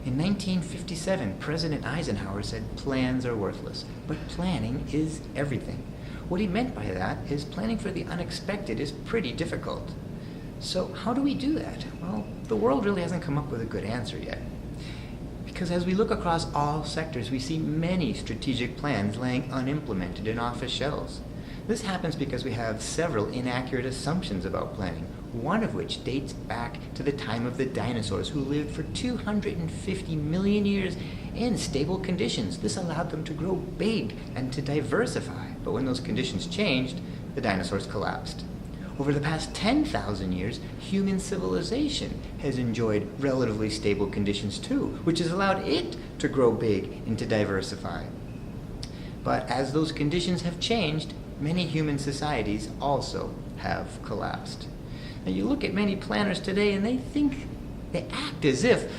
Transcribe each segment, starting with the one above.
In 1957, President Eisenhower said plans are worthless, but planning is everything. What he meant by that is planning for the unexpected is pretty difficult. So how do we do that? Well, the world really hasn't come up with a good answer yet. Because as we look across all sectors, we see many strategic plans laying unimplemented in office shelves. This happens because we have several inaccurate assumptions about planning, one of which dates back to the time of the dinosaurs, who lived for 250 million years in stable conditions. This allowed them to grow big and to diversify. But when those conditions changed, the dinosaurs collapsed. Over the past 10,000 years, human civilization has enjoyed relatively stable conditions too, which has allowed it to grow big and to diversify. But as those conditions have changed, many human societies also have collapsed. Now you look at many planners today and they act as if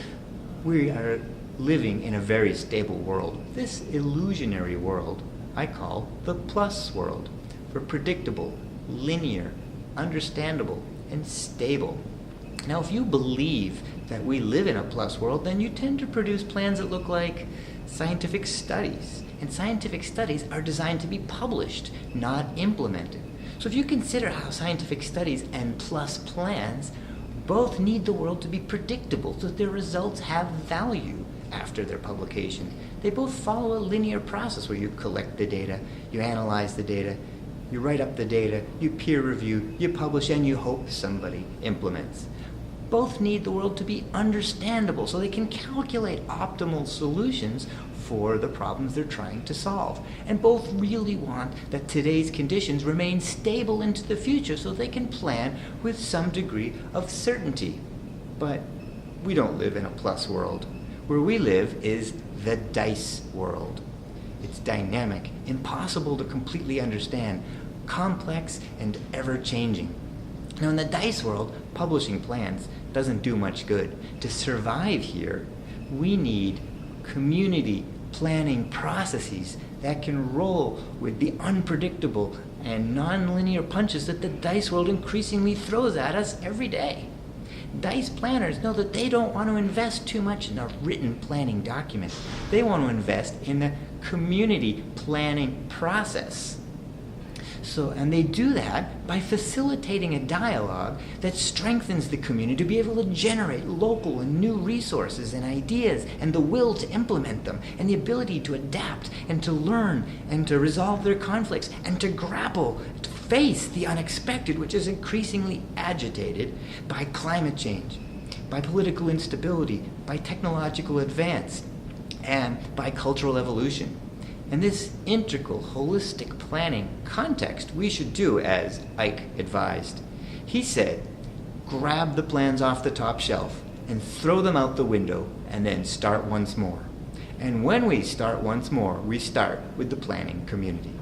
we are living in a very stable world. This illusionary world I call the plus world, for predictable, linear, understandable, and stable. Now if you believe that we live in a plus world, then you tend to produce plans that look like scientific studies. And scientific studies are designed to be published, not implemented. So if you consider how scientific studies and plus plans both need the world to be predictable so that their results have value after their publication. They both follow a linear process where you collect the data, you analyze the data, you write up the data, you peer review, you publish, and you hope somebody implements. Both need the world to be understandable so they can calculate optimal solutions for the problems they're trying to solve. And both really want that today's conditions remain stable into the future so they can plan with some degree of certainty. But we don't live in a plus world. Where we live is the dice world. It's dynamic, impossible to completely understand, complex and ever-changing. Now in the dice world, publishing plans doesn't do much good. To survive here, we need community planning processes that can roll with the unpredictable and non-linear punches that the dice world increasingly throws at us every day. Dice planners know that they don't want to invest too much in a written planning document. They want to invest in the community planning process. And they do that by facilitating a dialogue that strengthens the community to be able to generate local and new resources and ideas and the will to implement them and the ability to adapt and to learn and to resolve their conflicts and to grapple, to face the unexpected, which is increasingly agitated by climate change, by political instability, by technological advance, and by cultural evolution. In this integral, holistic planning context, we should do as Ike advised. He said, grab the plans off the top shelf and throw them out the window and then start once more. And when we start once more, we start with the planning community.